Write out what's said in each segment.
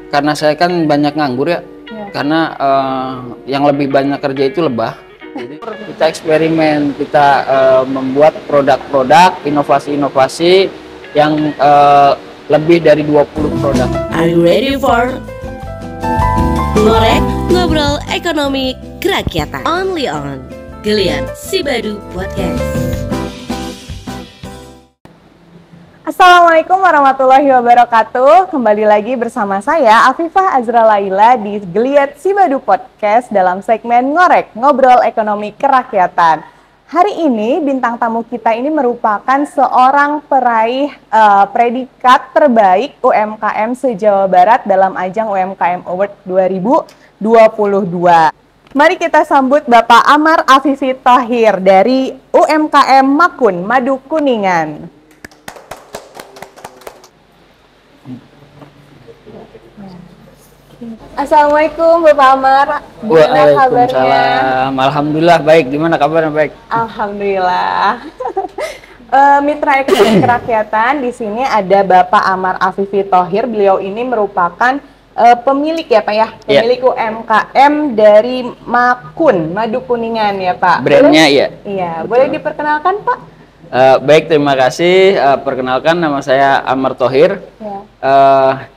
karena saya kan banyak nganggur ya, karena yang lebih banyak kerja itu lebah. Jadi kita eksperimen, kita membuat produk-produk, inovasi-inovasi yang lebih dari 20 produk. Are you ready for Ngorek Ngobrol Ekonomi Kerakyatan? Only on Geliat Sibadu Podcast. Assalamualaikum warahmatullahi wabarakatuh. Kembali lagi bersama saya Afifah Azra Laila di Geliat Sibadu Podcast dalam segmen Ngorek Ngobrol Ekonomi Kerakyatan. Hari ini bintang tamu kita ini merupakan seorang peraih predikat terbaik UMKM se-Jawa Barat dalam ajang UMKM Award 2022. Mari kita sambut Bapak Amar Afifi Thohir dari UMKM Makun, Madu Kuningan. Assalamualaikum Bapak Amar, gimana kabarnya? Alhamdulillah baik, gimana kabarnya? Baik. Alhamdulillah. Mitra Ekonomi Kerakyatan di sini ada Bapak Amar Afifi Thohir. Beliau ini merupakan pemilik ya Pak ya, pemilik UMKM dari Makun, Madu Kuningan ya Pak. Brandnya ya? Iya, boleh diperkenalkan Pak? Baik, terima kasih. Perkenalkan, nama saya Amar Thohir. Ya.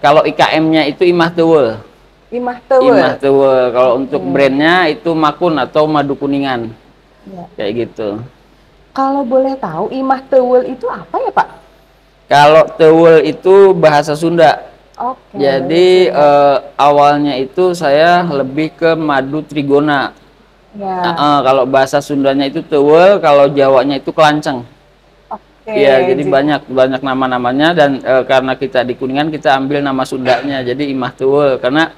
Kalau IKM-nya itu Imah Teuweul. Imah Teuweul. Imah Teuweul. Kalau untuk brandnya itu Makun atau Madu Kuningan. Ya. Kayak gitu. Kalau boleh tahu Imah Teuweul itu apa ya Pak? Kalau Teuweul itu bahasa Sunda. Oke. Jadi awalnya itu saya lebih ke madu trigona. Ya. Kalau bahasa Sundanya itu Teuweul, kalau Jawanya itu Kelanceng. Iya, jadi banyak nama-namanya dan karena kita di Kuningan kita ambil nama Sundanya, jadi Imah Teuweul karena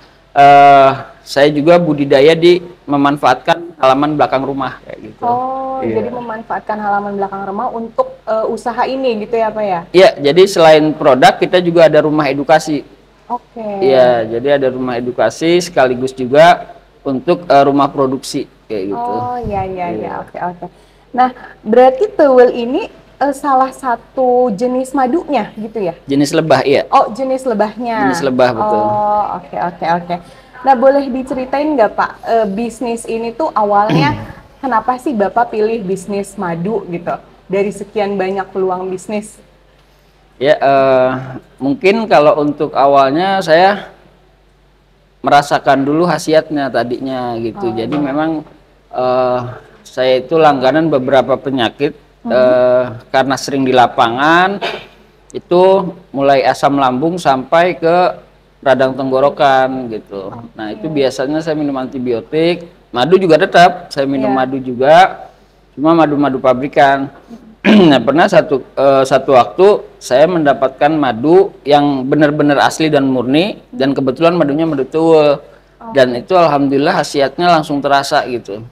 saya juga budidaya di memanfaatkan halaman belakang rumah kayak gitu. Oh, iya. Jadi memanfaatkan halaman belakang rumah untuk usaha ini gitu ya Pak ya? Iya, jadi selain produk kita juga ada rumah edukasi. Oke. Iya, jadi ada rumah edukasi sekaligus juga untuk rumah produksi kayak gitu. Oh iya. Oke. Nah, berarti Teuweul ini salah satu jenis madunya gitu ya? Jenis lebah, iya. Oh, jenis lebahnya. Jenis lebah, betul. Oh, oke. Nah, boleh diceritain nggak Pak, bisnis ini tuh awalnya kenapa sih Bapak pilih bisnis madu gitu? Dari sekian banyak peluang bisnis. Ya, mungkin kalau untuk awalnya saya merasakan dulu khasiatnya tadinya gitu. Jadi memang saya itu langganan beberapa penyakit karena sering di lapangan itu mulai asam lambung sampai ke radang tenggorokan gitu. Nah, itu biasanya saya minum antibiotik, madu juga tetap saya minum madu juga, cuma madu-madu pabrikan. Nah, pernah satu waktu saya mendapatkan madu yang benar-benar asli dan murni dan kebetulan madunya madu Teuweul. Dan itu alhamdulillah khasiatnya langsung terasa gitu.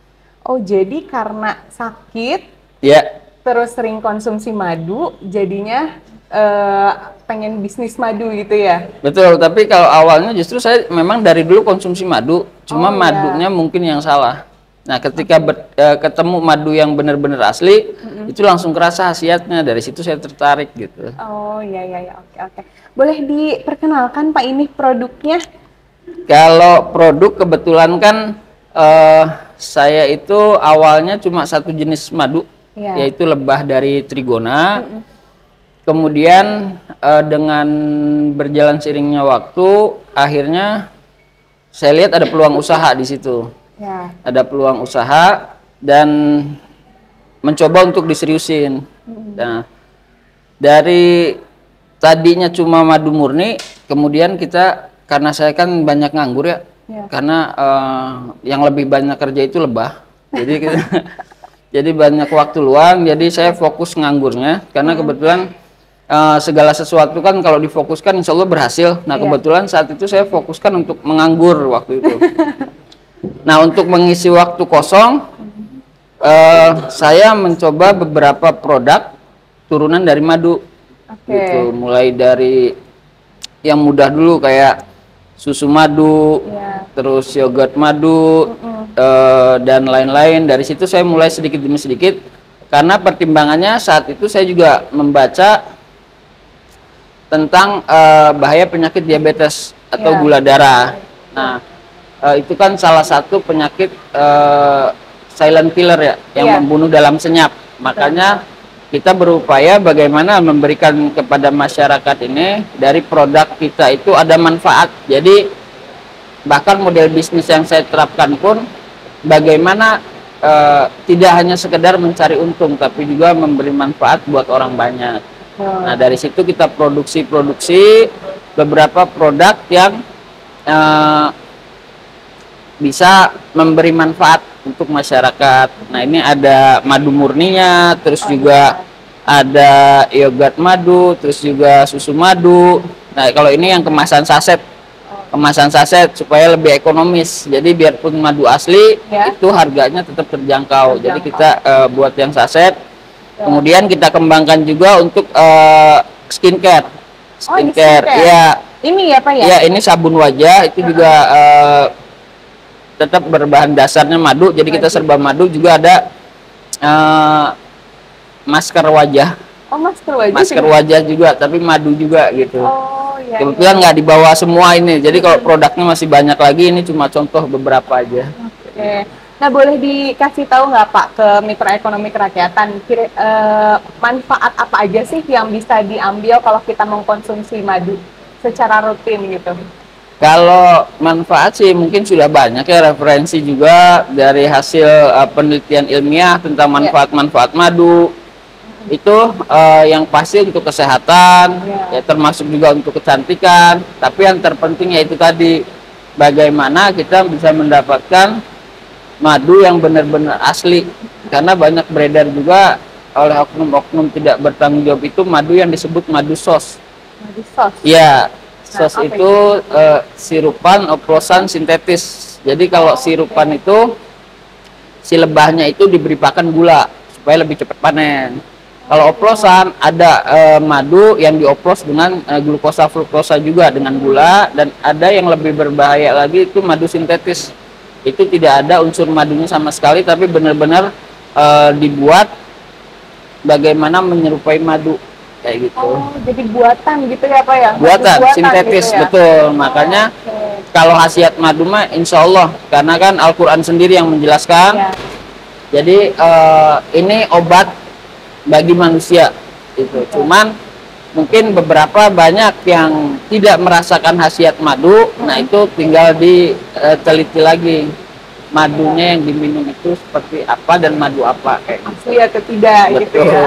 Oh, jadi karena sakit Ya. terus sering konsumsi madu, jadinya pengen bisnis madu gitu ya? Betul, tapi kalau awalnya justru saya memang dari dulu konsumsi madu, cuma madunya mungkin yang salah. Nah, ketika ketemu madu yang benar-benar asli, itu langsung kerasa khasiatnya. Dari situ saya tertarik gitu. Oh iya, oke. Boleh diperkenalkan Pak ini produknya? Kalau produk kebetulan kan saya itu awalnya cuma satu jenis madu, yaitu lebah dari trigona. Kemudian dengan berjalan seiringnya waktu, akhirnya saya lihat ada peluang usaha di situ. Ya. Ada peluang usaha dan mencoba untuk diseriusin. Nah, dari tadinya cuma madu murni, kemudian kita karena saya kan banyak nganggur ya, karena yang lebih banyak kerja itu lebah. Jadi kita jadi banyak waktu luang, jadi saya fokus nganggurnya karena kebetulan segala sesuatu kan kalau difokuskan insya Allah berhasil. Nah, kebetulan saat itu saya fokuskan untuk menganggur waktu itu. Nah, untuk mengisi waktu kosong, saya mencoba beberapa produk turunan dari madu. Gitu. Mulai dari yang mudah dulu kayak susu madu, terus yogurt madu, dan lain-lain. Dari situ saya mulai sedikit demi sedikit, karena pertimbangannya saat itu saya juga membaca tentang bahaya penyakit diabetes atau Ya. gula darah. Nah, itu kan salah satu penyakit silent killer ya, yang Iya. membunuh dalam senyap. Makanya kita berupaya bagaimana memberikan kepada masyarakat ini dari produk kita itu ada manfaat. Jadi bahkan model bisnis yang saya terapkan pun bagaimana tidak hanya sekedar mencari untung, tapi juga memberi manfaat buat orang banyak. Nah, dari situ kita produksi beberapa produk yang bisa memberi manfaat untuk masyarakat. Nah, ini ada madu murninya, terus juga ada yogurt madu, terus juga susu madu. Nah, kalau ini yang kemasan saset supaya lebih ekonomis. Jadi biarpun madu asli itu harganya tetap terjangkau. Jadi kita buat yang saset. Kemudian kita kembangkan juga untuk skincare. Ya. Ini ya Pak ya? Ya, ini sabun wajah itu juga tetap berbahan dasarnya madu. Jadi kita serba madu, juga ada masker wajah. Oh, masker wajah. Masker wajah juga, tapi madu juga gitu. Oh, iya. Kebetulan nggak dibawa semua ini. Jadi kalau produknya masih banyak lagi, ini cuma contoh beberapa aja. Oke. Nah, boleh dikasih tahu nggak Pak ke mitra ekonomi kerakyatan, manfaat apa aja sih yang bisa diambil kalau kita mengkonsumsi madu secara rutin gitu? Kalau manfaat sih mungkin sudah banyak ya, referensi juga dari hasil penelitian ilmiah tentang manfaat-manfaat madu. Itu yang pasti untuk kesehatan, ya termasuk juga untuk kecantikan. Tapi yang terpenting yaitu tadi, bagaimana kita bisa mendapatkan madu yang benar-benar asli. Karena banyak beredar juga oleh oknum-oknum tidak bertanggung jawab itu madu yang disebut madu sos. Madu sos? Ya, sos itu sirupan oplosan sintetis. Jadi kalau sirupan itu, si lebahnya itu diberi pakan gula supaya lebih cepat panen. Kalau oplosan ada madu yang dioplos dengan glukosa fruktosa juga dengan gula, dan ada yang lebih berbahaya lagi itu madu sintetis. Itu tidak ada unsur madunya sama sekali, tapi benar-benar dibuat bagaimana menyerupai madu kayak gitu. Oh, jadi buatan gitu ya Pak ya? Buatan sintetis, gitu ya? betul. Makanya kalau khasiat madu mah insya Allah, karena kan Al-Quran sendiri yang menjelaskan. Jadi ini obat bagi manusia itu. Cuman mungkin beberapa banyak yang tidak merasakan khasiat madu. Nah, itu tinggal diteliti lagi madunya yang diminum itu seperti apa dan madu apa kayak gitu. Asli atau tidak gitu ya.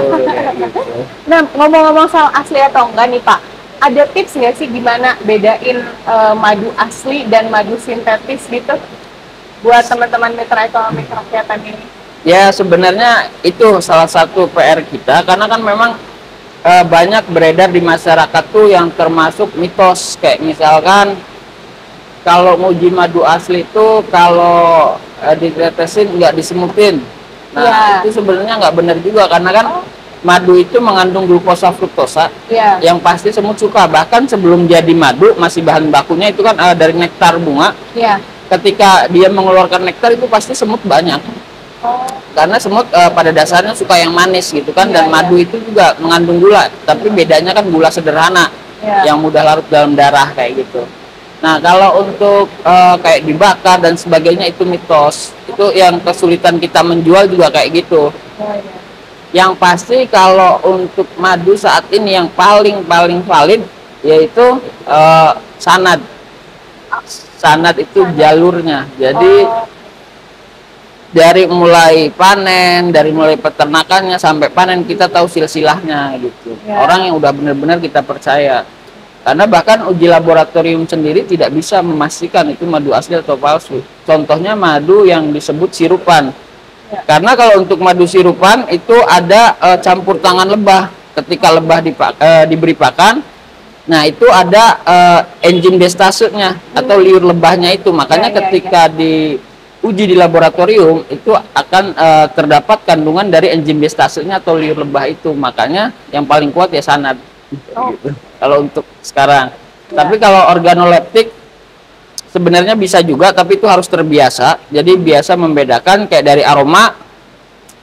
Gitu. Nah, ngomong-ngomong soal asli atau enggak nih Pak, ada tips nggak sih gimana bedain madu asli dan madu sintetis gitu buat teman-teman mitra ekonomi kerakyatan ini? Ya, sebenarnya itu salah satu PR kita, karena kan memang banyak beredar di masyarakat tuh yang termasuk mitos, kayak misalkan kalau nguji madu asli itu kalau ditetesin nggak disemutin. Nah, itu sebenarnya nggak benar juga, karena kan madu itu mengandung glukosa fruktosa yang pasti semut suka. Bahkan sebelum jadi madu, masih bahan bakunya itu kan dari nektar bunga. Ketika dia mengeluarkan nektar itu pasti semut banyak. Karena semut pada dasarnya suka yang manis gitu kan, dan madu itu juga mengandung gula, tapi bedanya kan gula sederhana yang mudah larut dalam darah kayak gitu. Nah, kalau untuk kayak dibakar dan sebagainya itu mitos. Itu yang kesulitan kita menjual juga kayak gitu. Yang pasti kalau untuk madu saat ini yang paling valid yaitu sanad. Sanad itu jalurnya. Jadi dari mulai panen, dari mulai peternakannya sampai panen kita tahu silsilahnya gitu. Orang yang udah benar-benar kita percaya. Karena bahkan uji laboratorium sendiri tidak bisa memastikan itu madu asli atau palsu. Contohnya madu yang disebut sirupan. Karena kalau untuk madu sirupan itu ada campur tangan lebah. Ketika lebah diberi pakan, nah itu ada enzim destasenya atau liur lebahnya itu. Makanya ketika diuji di laboratorium itu akan terdapat kandungan dari enzim destasenya atau liur lebah itu. Makanya yang paling kuat ya sanad. Gitu. Kalau untuk sekarang. Tapi kalau organoleptik sebenarnya bisa juga, tapi itu harus terbiasa. Jadi biasa membedakan kayak dari aroma.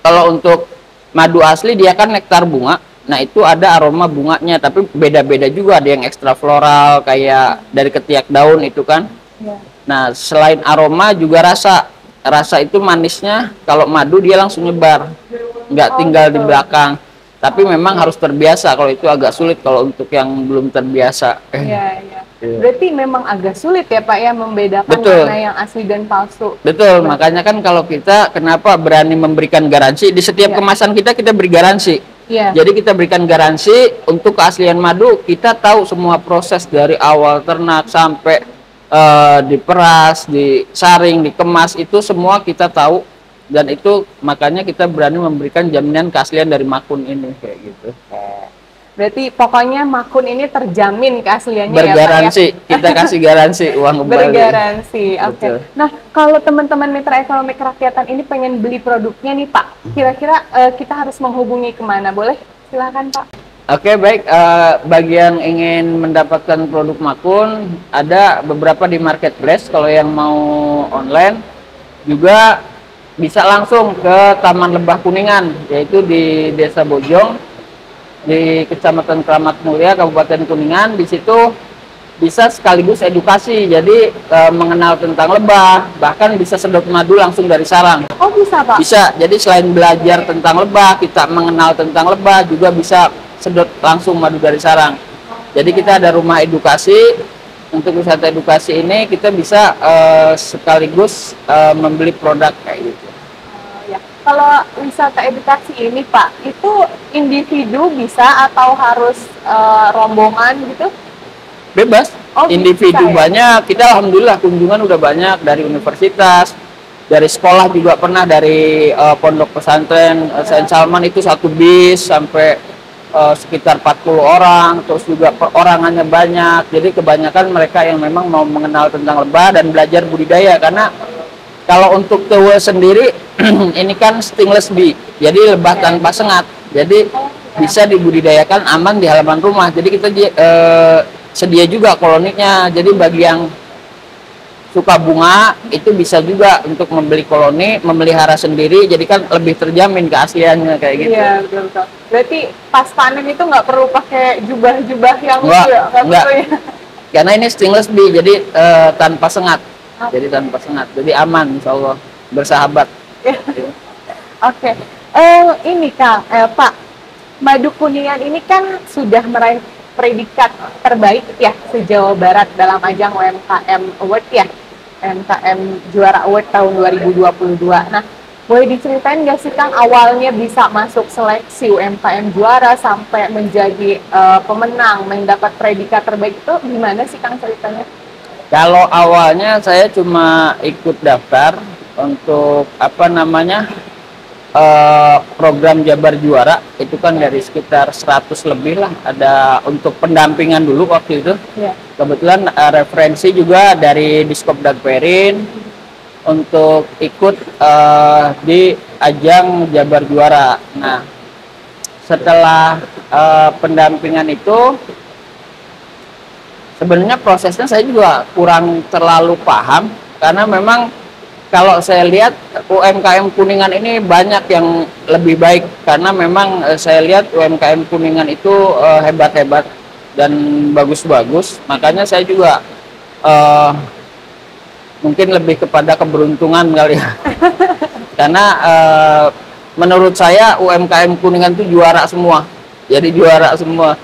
Kalau untuk madu asli dia kan nektar bunga. Nah itu ada aroma bunganya, tapi beda-beda juga, ada yang ekstra floral kayak dari ketiak daun itu kan. Ya. Nah selain aroma juga rasa itu manisnya kalau madu dia langsung nyebar, nggak tinggal di belakang. Tapi memang harus terbiasa, kalau itu agak sulit kalau untuk yang belum terbiasa. Iya, iya. Berarti memang agak sulit ya Pak ya membedakan Betul. mana yang asli dan palsu. Betul, makanya kan kalau kita kenapa berani memberikan garansi di setiap kemasan kita beri garansi. Iya. Jadi kita berikan garansi untuk keaslian madu, kita tahu semua proses dari awal ternak sampai diperas, disaring, dikemas, itu semua kita tahu. Dan itu makanya kita berani memberikan jaminan keaslian dari makun ini kayak gitu. Berarti pokoknya makun ini terjamin keasliannya Bergaransi, ya Pak ya? kita kasih garansi uang kembali. Bergaransi, oke. Betul. Nah, kalau teman-teman Mitra Ekonomi Kerakyatan ini pengen beli produknya nih Pak, kira-kira kita harus menghubungi kemana? Boleh? Silakan Pak. Oke, baik. Bagi yang ingin mendapatkan produk makun, ada beberapa di marketplace. Kalau yang mau online, juga bisa langsung ke Taman Lebah Kuningan, yaitu di Desa Bojong, di Kecamatan Keramat Mulia, Kabupaten Kuningan. Di situ bisa sekaligus edukasi, jadi mengenal tentang lebah, bahkan bisa sedot madu langsung dari sarang. Oh bisa Pak? Bisa, jadi selain belajar tentang lebah, kita mengenal tentang lebah, juga bisa sedot langsung madu dari sarang. Jadi kita ada rumah edukasi. Untuk wisata edukasi ini kita bisa sekaligus membeli produk kayak gitu. Ya. Kalau wisata edukasi ini Pak, itu individu bisa atau harus rombongan gitu? Bebas, Oh, individu bisa, ya? banyak. Kita alhamdulillah kunjungan udah banyak dari universitas, dari sekolah juga pernah, dari pondok pesantren Saint Salman itu satu bis sampai sekitar 40 orang, terus juga perorangannya banyak. Jadi kebanyakan mereka yang memang mau mengenal tentang lebah dan belajar budidaya, karena kalau untuk tewe sendiri ini kan stainless bee, jadi lebah tanpa sengat, jadi bisa dibudidayakan aman di halaman rumah. Jadi kita sedia juga koloninya, jadi bagi yang suka bunga itu bisa juga untuk membeli koloni, memelihara sendiri, jadi kan lebih terjamin keasliannya kayak gitu. Iya, betul. Berarti pas panen itu nggak perlu pakai jubah-jubah yang Enggak, itu ya? enggak. Perlu ya? Karena ini stainless bee, jadi tanpa sengat, jadi tanpa sengat, jadi aman, insya Allah, bersahabat. Oke. Ini Kang, Pak, madu kuningan ini kan sudah meraih predikat terbaik ya se-Jawa Barat dalam ajang UMKM Award ya, UMKM Juara Award tahun 2022. Nah, boleh diceritain nggak sih Kang awalnya bisa masuk seleksi UMKM Juara sampai menjadi pemenang, mendapat predikat terbaik itu gimana sih Kang ceritanya? Kalau awalnya saya cuma ikut daftar untuk apa namanya program Jabar Juara, itu kan dari sekitar 100 lebih lah, ada untuk pendampingan dulu waktu itu. Ya. Kebetulan referensi juga dari Diskop Dagperin untuk ikut di ajang Jabar Juara. Nah, setelah pendampingan itu sebenarnya prosesnya saya juga kurang terlalu paham, karena memang kalau saya lihat UMKM Kuningan ini banyak yang lebih baik, karena memang saya lihat UMKM Kuningan itu hebat-hebat dan bagus-bagus. Makanya saya juga mungkin lebih kepada keberuntungan kali ya. Karena menurut saya UMKM Kuningan itu juara semua. Jadi juara semua.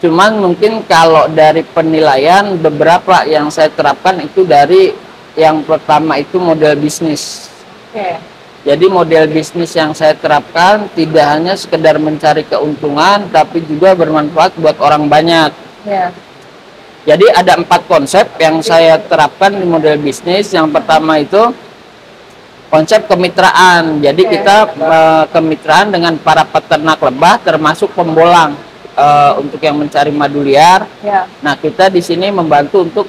Cuman mungkin kalau dari penilaian, beberapa yang saya terapkan itu dari yang pertama itu model bisnis. Oke. Jadi model bisnis yang saya terapkan tidak hanya sekedar mencari keuntungan, tapi juga bermanfaat buat orang banyak. Ya. Jadi ada 4 konsep yang saya terapkan di model bisnis. Yang pertama itu konsep kemitraan. Jadi kita kemitraan dengan para peternak lebah, termasuk pembolang untuk yang mencari madu liar. Ya. Nah, kita di sini membantu untuk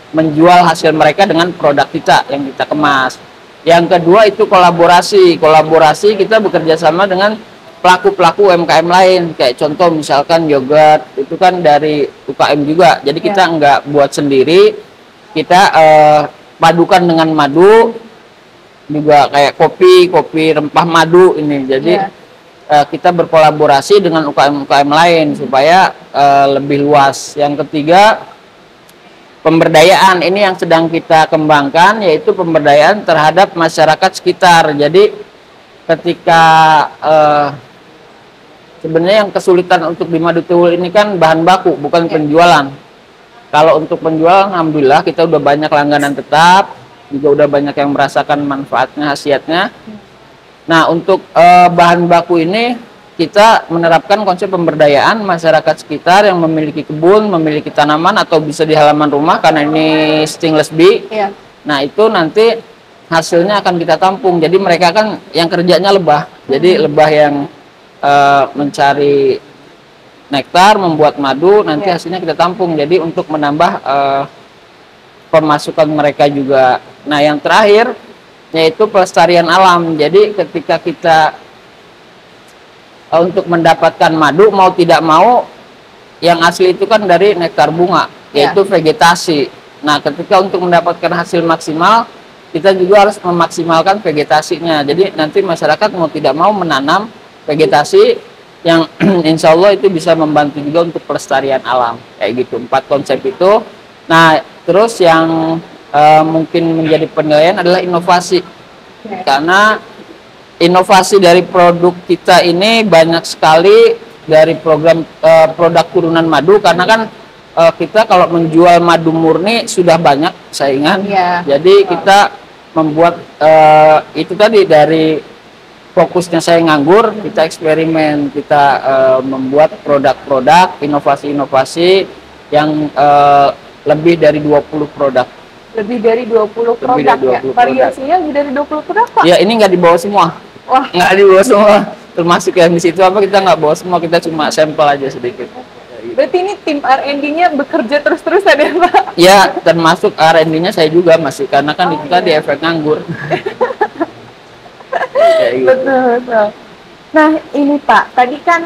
menjual hasil mereka dengan produk kita yang kita kemas. Yang kedua itu kolaborasi. Kolaborasi kita bekerja sama dengan pelaku-pelaku UMKM lain. Kayak contoh misalkan yogurt, itu kan dari UKM juga. Jadi kita nggak buat sendiri, kita padukan dengan madu. Juga kayak kopi rempah madu ini. Jadi kita berkolaborasi dengan UKM-UKM lain supaya lebih luas. Yang ketiga, pemberdayaan ini yang sedang kita kembangkan, yaitu pemberdayaan terhadap masyarakat sekitar. Jadi ketika sebenarnya yang kesulitan untuk di Madu Tiwul ini kan bahan baku, bukan penjualan. Kalau untuk penjualan, alhamdulillah kita udah banyak langganan tetap, juga udah banyak yang merasakan manfaatnya, khasiatnya. Nah, untuk bahan baku ini kita menerapkan konsep pemberdayaan masyarakat sekitar yang memiliki kebun, memiliki tanaman atau bisa di halaman rumah karena ini stainless bee. Iya. Nah, itu nanti hasilnya akan kita tampung. Jadi mereka kan yang kerjanya lebah. Jadi lebah yang mencari nektar, membuat madu, nanti hasilnya kita tampung. Jadi untuk menambah pemasukan mereka juga. Nah, yang terakhir yaitu pelestarian alam. Jadi ketika kita untuk mendapatkan madu, mau tidak mau yang asli itu kan dari nektar bunga, yaitu vegetasi. Nah, ketika untuk mendapatkan hasil maksimal, kita juga harus memaksimalkan vegetasinya. Jadi nanti masyarakat mau tidak mau menanam vegetasi yang insya Allah itu bisa membantu juga untuk pelestarian alam. Kayak gitu, 4 konsep itu. Nah, terus yang mungkin menjadi penilaian adalah inovasi. Karena inovasi dari produk kita ini banyak sekali dari program produk turunan madu, karena kan kita kalau menjual madu murni sudah banyak saingan. Jadi kita membuat itu tadi dari fokusnya saya nganggur, kita eksperimen, kita membuat produk-produk, inovasi-inovasi yang lebih dari 20 produk. Lebih dari 20 produk ya? Variasinya lebih dari 20 produk, Pak? Ya, ini nggak dibawa semua. Wah. Nggak dibawa semua. Termasuk yang di situ apa, kita nggak bawa semua, kita cuma sampel aja sedikit. Berarti ini tim R&D-nya bekerja terus-terusan ya, Pak? Ya, termasuk R&D-nya saya juga masih, karena kan itu tadi efek nganggur. Ya, gitu. Betul. Nah, ini Pak, tadi kan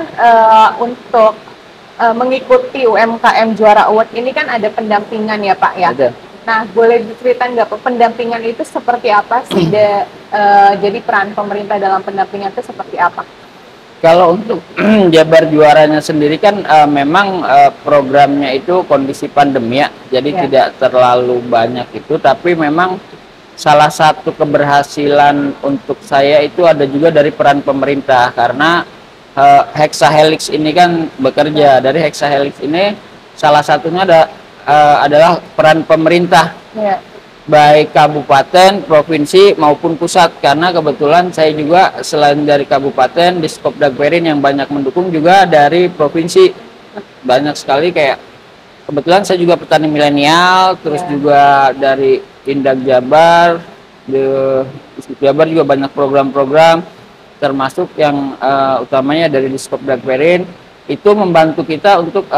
untuk mengikuti UMKM Juara Award ini kan ada pendampingan ya, Pak ya? Ada. Nah, boleh diceritain nggak Pak, pendampingan itu seperti apa sih? Jadi peran pemerintah dalam pendampingan itu seperti apa? Kalau untuk Jabar Juaranya sendiri kan memang programnya itu kondisi pandemi ya, jadi tidak terlalu banyak itu, tapi memang salah satu keberhasilan untuk saya itu ada juga dari peran pemerintah, karena Hexahelix ini kan bekerja. Dari Hexahelix ini salah satunya adalah peran pemerintah, baik kabupaten, provinsi maupun pusat, karena kebetulan saya juga selain dari kabupaten, Diskop Dagperin yang banyak mendukung juga dari provinsi banyak sekali, kayak kebetulan saya juga petani milenial, terus juga dari Indag Jabar, Diskop Jabar juga banyak program-program, termasuk yang utamanya dari Diskop Dagperin itu membantu kita untuk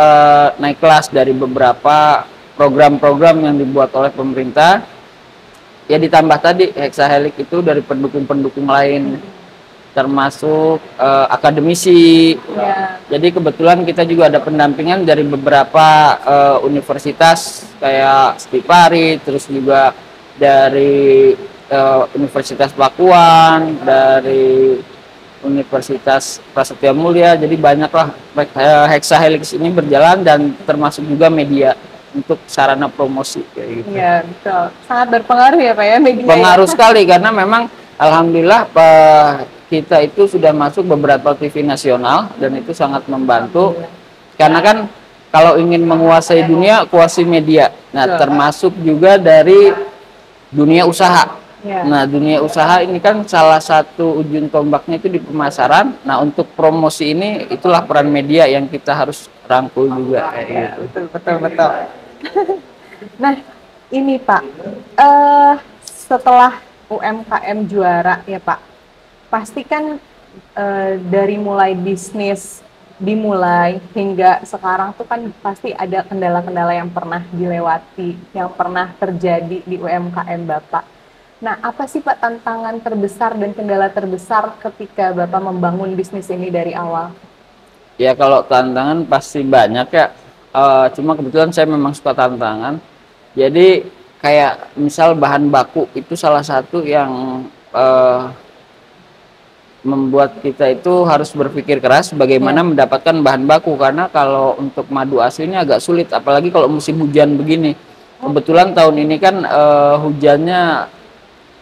naik kelas dari beberapa program-program yang dibuat oleh pemerintah. Ya, ditambah tadi Hexahelix itu dari pendukung-pendukung lain, termasuk akademisi. Jadi kebetulan kita juga ada pendampingan dari beberapa universitas kayak Stipari, terus juga dari Universitas Pakuan, dari Universitas Prasetya Mulia. Jadi banyaklah Hexahelix ini berjalan, dan termasuk juga media untuk sarana promosi kayak gitu. Iya, betul. Sangat berpengaruh ya, Pak ya, media. Pengaruh sekali, karena memang alhamdulillah kita itu sudah masuk beberapa TV nasional, dan itu sangat membantu. Karena kan kalau ingin menguasai dunia, kuasai media. Nah, termasuk juga dari dunia usaha. Nah, dunia usaha ini kan salah satu ujung tombaknya itu di pemasaran. Nah, untuk promosi ini itulah peran media yang kita harus rangkul juga. Betul. Nah, ini Pak, setelah UMKM Juara ya Pak, pasti kan dari mulai bisnis dimulai hingga sekarang tuh kan pasti ada kendala-kendala yang pernah dilewati, yang pernah terjadi di UMKM Bapak. Nah, apa sih Pak tantangan terbesar dan kendala terbesar ketika Bapak membangun bisnis ini dari awal? Ya, kalau tantangan pasti banyak ya. Cuma kebetulan saya memang suka tantangan. Jadi kayak misal bahan baku itu salah satu yang membuat kita itu harus berpikir keras bagaimana mendapatkan bahan baku, karena kalau untuk madu aslinya agak sulit, apalagi kalau musim hujan begini. Kebetulan tahun ini kan hujannya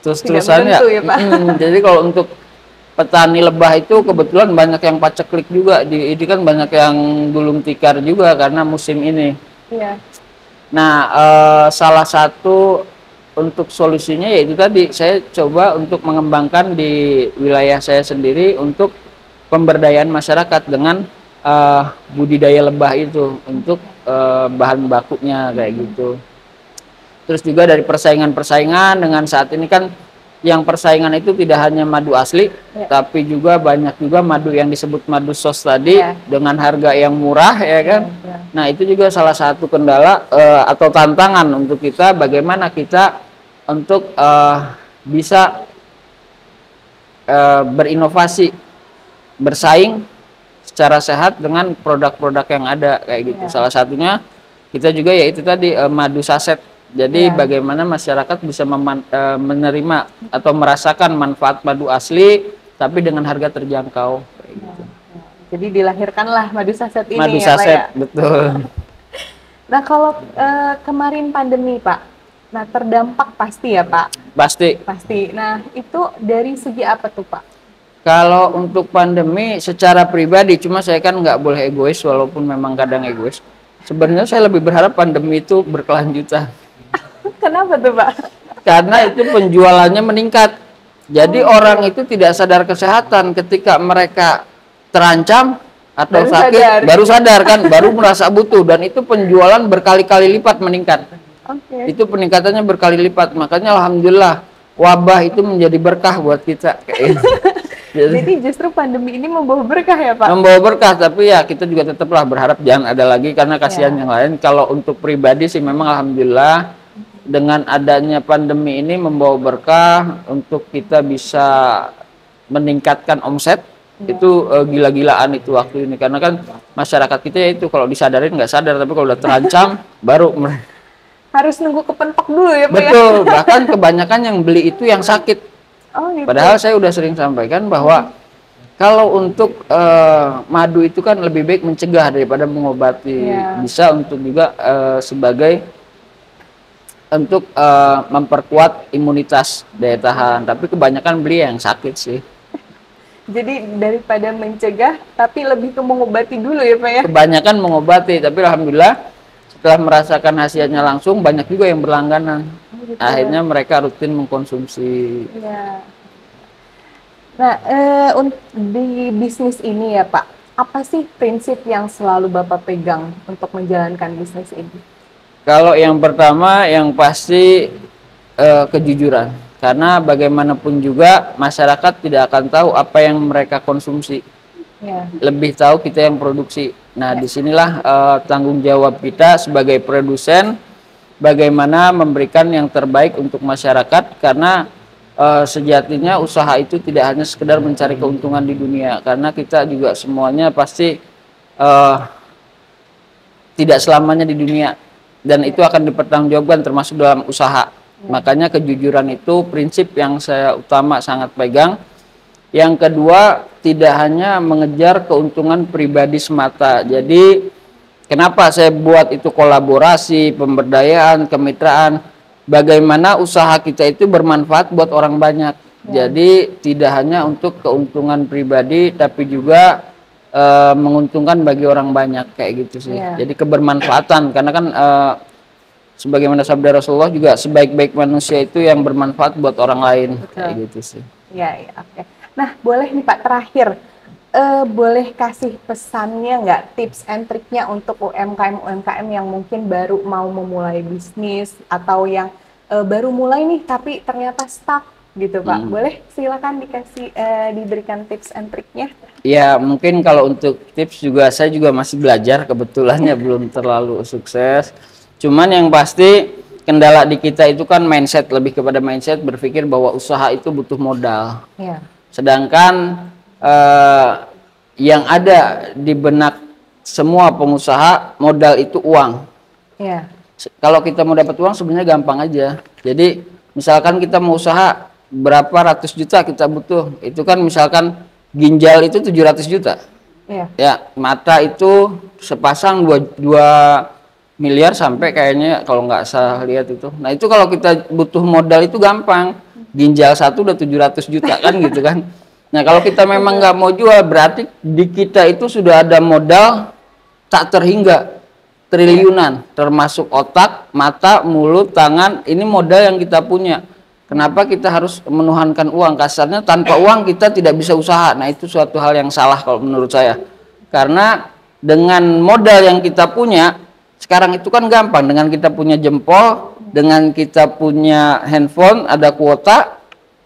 terus-terusan ya. Ya, Pak. Jadi kalau untuk petani lebah itu kebetulan banyak yang paceklik juga, ini kan banyak yang gulung tikar juga karena musim ini. Iya. Nah, salah satu untuk solusinya yaitu tadi saya coba untuk mengembangkan di wilayah saya sendiri untuk pemberdayaan masyarakat dengan budidaya lebah itu untuk bahan bakunya kayak gitu. Terus juga dari persaingan-persaingan dengan saat ini kan yang persaingan itu tidak hanya madu asli, tapi juga banyak juga madu yang disebut madu sos tadi dengan harga yang murah, ya kan. Nah, itu juga salah satu kendala atau tantangan untuk kita, bagaimana kita untuk bisa berinovasi, bersaing secara sehat dengan produk-produk yang ada kayak gitu. Salah satunya kita juga yaitu tadi madu saset. Jadi bagaimana masyarakat bisa menerima atau merasakan manfaat madu asli tapi dengan harga terjangkau kayak gitu. Jadi dilahirkanlah madu saset ini. Madu ya, saset, Pak, ya? betul. Nah, kalau kemarin pandemi, Pak, nah terdampak pasti ya, Pak? Pasti. Pasti. Nah, itu dari segi apa tuh, Pak? Kalau untuk pandemi secara pribadi, cuma saya kan nggak boleh egois walaupun memang kadang egois. Sebenarnya saya lebih berharap pandemi itu berkelanjutan. Kenapa tuh, Pak? Karena itu penjualannya meningkat. Jadi orang itu tidak sadar kesehatan ketika mereka terancam atau sakit, baru sadar kan, baru merasa butuh, dan itu penjualan berkali-kali lipat meningkat. Itu peningkatannya berkali lipat. Makanya alhamdulillah wabah itu menjadi berkah buat kita. Jadi justru pandemi ini membawa berkah ya, Pak? Membawa berkah, tapi ya kita juga tetaplah berharap jangan ada lagi karena kasihan yang lain. Kalau untuk pribadi sih memang alhamdulillah dengan adanya pandemi ini membawa berkah untuk kita bisa meningkatkan omset. Itu gila-gilaan itu waktu ini, karena kan masyarakat kita ya itu kalau disadarin nggak sadar, tapi kalau udah terancam baru harus nunggu kepentok dulu ya, Pak? Betul, bahkan kebanyakan yang beli itu yang sakit. Gitu. Padahal saya udah sering sampaikan bahwa kalau untuk madu itu kan lebih baik mencegah daripada mengobati. Bisa untuk juga sebagai untuk memperkuat imunitas, daya tahan. Tapi kebanyakan beli yang sakit sih. Jadi daripada mencegah, tapi lebih ke mengobati dulu ya, Pak, ya? Kebanyakan mengobati, tapi alhamdulillah setelah merasakan hasilnya langsung banyak juga yang berlangganan. Akhirnya mereka rutin mengkonsumsi. Nah, di bisnis ini ya, Pak, apa sih prinsip yang selalu Bapak pegang untuk menjalankan bisnis ini? Kalau yang pertama yang pasti kejujuran, karena bagaimanapun juga masyarakat tidak akan tahu apa yang mereka konsumsi, lebih tahu kita yang produksi. Nah, disinilah tanggung jawab kita sebagai produsen, bagaimana memberikan yang terbaik untuk masyarakat, karena sejatinya usaha itu tidak hanya sekedar mencari keuntungan di dunia, karena kita juga semuanya pasti tidak selamanya di dunia. Dan itu akan dipertanggungjawabkan termasuk dalam usaha. Makanya kejujuran itu prinsip yang saya sangat pegang. Yang kedua, tidak hanya mengejar keuntungan pribadi semata. Jadi kenapa saya buat itu kolaborasi, pemberdayaan, kemitraan, bagaimana usaha kita itu bermanfaat buat orang banyak. Jadi tidak hanya untuk keuntungan pribadi, tapi juga menguntungkan bagi orang banyak kayak gitu sih. Jadi kebermanfaatan, karena kan sebagaimana sabda Rasulullah juga sebaik-baik manusia itu yang bermanfaat buat orang lain. Kayak gitu sih. Oke. Nah, boleh nih Pak terakhir, boleh kasih pesannya nggak, tips and triknya untuk UMKM yang mungkin baru mau memulai bisnis atau yang baru mulai nih tapi ternyata stuck gitu, Pak? Boleh silakan diberikan tips and triknya. Ya, mungkin kalau untuk tips juga saya juga masih belajar, kebetulannya belum terlalu sukses. Cuman yang pasti kendala di kita itu kan mindset, lebih kepada mindset berpikir bahwa usaha itu butuh modal. Sedangkan yang ada di benak semua pengusaha, modal itu uang. Kalau kita mau dapat uang sebenarnya gampang aja. Jadi misalkan kita mau usaha berapa ratus juta kita butuh, itu kan misalkan ginjal itu 700 juta. Iya. Ya, mata itu sepasang 2 miliar sampai kayaknya kalau nggak salah lihat itu. Nah, itu kalau kita butuh modal itu gampang. Ginjal satu udah 700 juta kan gitu kan. Nah, kalau kita memang nggak mau jual, berarti di kita itu sudah ada modal tak terhingga triliunan, termasuk otak, mata, mulut, tangan. Ini modal yang kita punya. Kenapa kita harus menuhankan uang? Kasarnya tanpa uang kita tidak bisa usaha. Nah, itu suatu hal yang salah kalau menurut saya. Karena dengan modal yang kita punya, sekarang itu kan gampang. Dengan kita punya jempol, dengan kita punya handphone, ada kuota,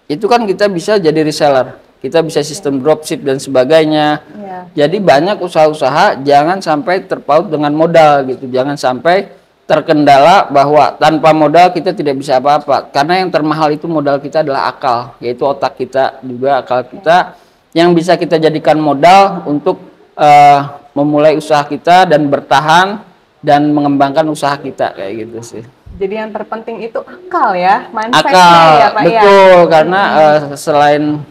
itu kan kita bisa jadi reseller. Kita bisa sistem dropship dan sebagainya. Jadi banyak usaha-usaha, jangan sampai terpaut dengan modal gitu. Jangan sampai terkendala bahwa tanpa modal kita tidak bisa apa-apa, karena yang termahal itu modal kita adalah akal, yaitu otak kita juga akal kita yang bisa kita jadikan modal untuk memulai usaha kita dan bertahan dan mengembangkan usaha kita kayak gitu sih. Jadi yang terpenting itu akal ya, mindset Akal, ya Pak betul, ya. karena selain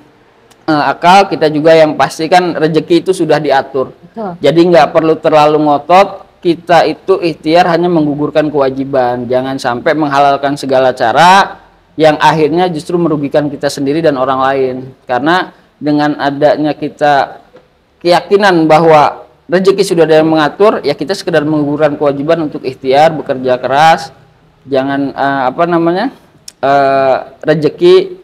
akal kita juga yang pasti kan rezeki itu sudah diatur. Betul. Jadi nggak perlu terlalu ngotot. Kita itu ikhtiar hanya menggugurkan kewajiban, jangan sampai menghalalkan segala cara yang akhirnya justru merugikan kita sendiri dan orang lain. Karena dengan adanya kita keyakinan bahwa rezeki sudah ada yang mengatur, ya kita sekedar menggugurkan kewajiban untuk ikhtiar, bekerja keras, jangan rezeki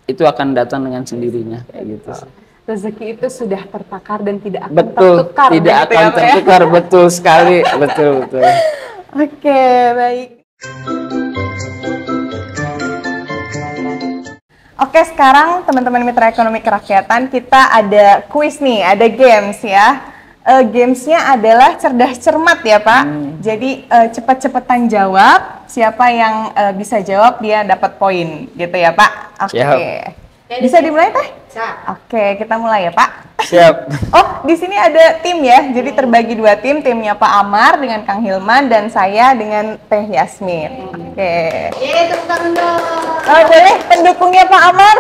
itu akan datang dengan sendirinya kayak gitu. Rezeki itu sudah tertakar dan tidak akan Betul, tertukar. tidak begitu akan ya, Pak ya? tertukar, betul sekali, betul. Oke, baik. Oke, sekarang teman-teman Mitra Ekonomi Kerakyatan kita ada kuis nih, ada games ya. Gamesnya adalah cerdas cermat ya Pak. Jadi cepat-cepatan jawab, siapa yang bisa jawab dia dapat poin gitu ya Pak. Oke. Siap. Bisa dimulai Teh? Bisa. Oke, kita mulai ya Pak. Siap. Oh, di sini ada tim ya. Jadi terbagi 2 tim, timnya Pak Amar dengan Kang Hilman dan saya dengan Teh Yasmin. Oke. Yeay, tepuk tangan dong. Oh, boleh pendukungnya Pak Amar?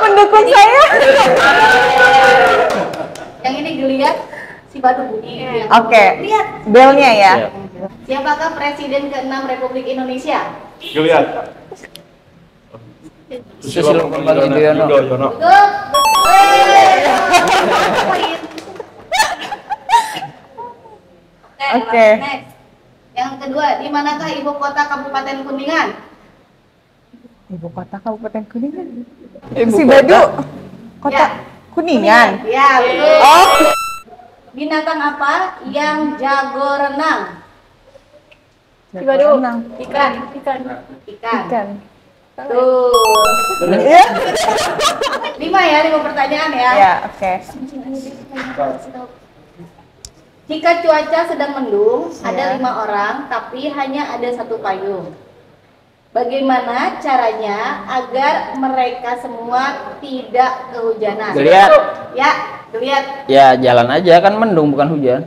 Pendukung saya? Yang ini dilihat si batu bunyi. Oke. Lihat. Belnya ya. Siap. Siapakah Presiden ke-6 Republik Indonesia? Giliat. Susilo Bambang Yudhoyono. Betul. Oke. Next. Yang kedua, di manakah ibu kota Kabupaten Kuningan? Ibu kota Kabupaten Kuningan. Ibu Sibadu. Kota Ya. Kuningan. Ya, betul. Oh, Binatang apa yang jago renang? Sibadu. Ikan. Ikan. Ikan. Tuh. Iya. 5 pertanyaan ya. Ya, oke. Jika cuaca sedang mendung, ada 5 orang, tapi hanya ada 1 payung. Bagaimana caranya agar mereka semua tidak kehujanan? Geliat. Ya, lihat. Ya jalan aja, kan mendung bukan hujan.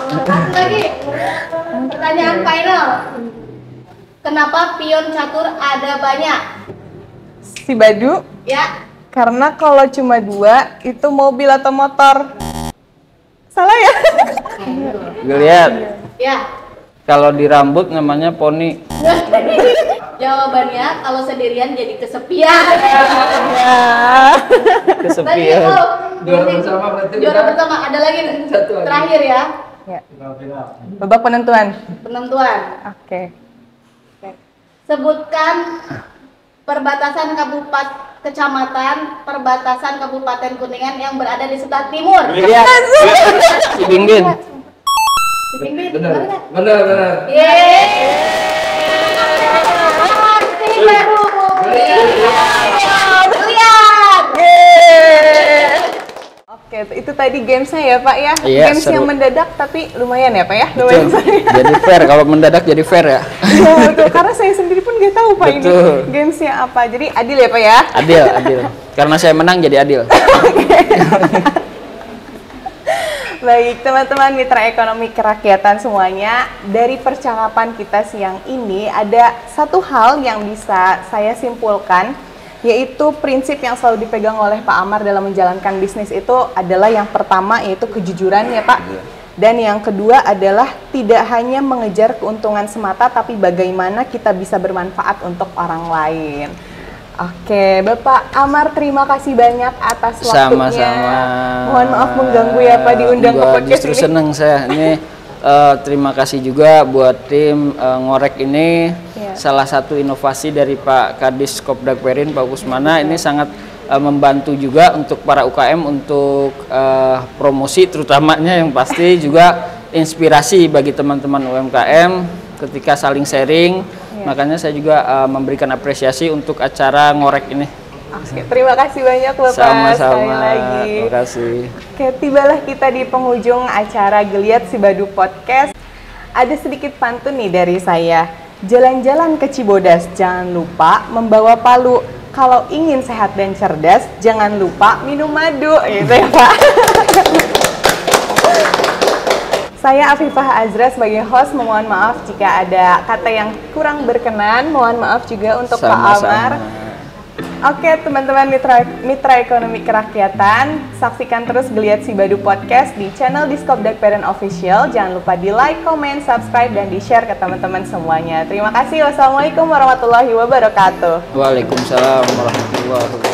Satu lagi. Pertanyaan final. Kenapa pion catur ada banyak? Sibadu. Ya, Karena kalau cuma 2 itu mobil atau motor. Salah ya? Geliat. ya. Kalau di rambut namanya poni. Jawabannya kalau sendirian jadi kesepian. Ya. Tadi Kesepian. itu Juara bersama berarti juara kita- bersama. Ada lagi nih. Satu lagi. Terakhir ya, Ya. Babak penentuan. penentuan. Oke. Sebutkan perbatasan kecamatan, perbatasan Kabupaten Kuningan yang berada di sebelah timur. Geliat. Cibinggin. Bingbing, Benar. benar nggak? Benar. Yeay. Si baru. Lihat. Oke, itu tadi gamesnya ya Pak ya. Iya, Games seru. yang mendadak tapi lumayan ya Pak ya. Lumayan Betul. saya. Jadi fair, kalau mendadak jadi fair ya. Iya betul, karena saya sendiri pun nggak tahu Pak ini Betul. gamesnya apa. Jadi adil ya Pak ya. Adil. Karena saya menang jadi adil. Baik, teman-teman mitra ekonomi kerakyatan semuanya, dari percakapan kita siang ini ada satu hal yang bisa saya simpulkan, yaitu prinsip yang selalu dipegang oleh Pak Amar dalam menjalankan bisnis itu adalah yang pertama yaitu kejujuran ya Pak. Dan yang kedua adalah tidak hanya mengejar keuntungan semata, tapi bagaimana kita bisa bermanfaat untuk orang lain. Oke, Bapak Amar, terima kasih banyak atas waktunya. Sama-sama. Mohon maaf mengganggu ya Pak, diundang ke podcast Justru ini. seneng saya. Ini terima kasih juga buat tim Ngorek ini. Iya. Salah satu inovasi dari Pak Kadis Kopdak Perin, Pak Kusmana, ini sangat membantu juga untuk para UKM untuk promosi, terutamanya yang pasti juga inspirasi bagi teman-teman UMKM ketika saling sharing. Makanya saya juga memberikan apresiasi untuk acara Ngorek ini. Oke, terima kasih banyak Bapak. Sama-sama. Sekali lagi. Terima kasih. Oke, tibalah kita di penghujung acara Geliat Sibadu Podcast. Ada sedikit pantun nih dari saya. Jalan-jalan ke Cibodas, jangan lupa membawa palu. Kalau ingin sehat dan cerdas, jangan lupa minum madu. Gitu ya Pak. Saya Afifah Azra sebagai host, mohon maaf jika ada kata yang kurang berkenan. Mohon maaf juga untuk Pak Amar. Oke teman-teman mitra ekonomi kerakyatan, saksikan terus Geliat Sibadu Podcast di channel Diskopdak Parent Official. Jangan lupa di like, comment, subscribe, dan di share ke teman-teman semuanya. Terima kasih. Wassalamualaikum warahmatullahi wabarakatuh. Waalaikumsalam warahmatullahi wabarakatuh.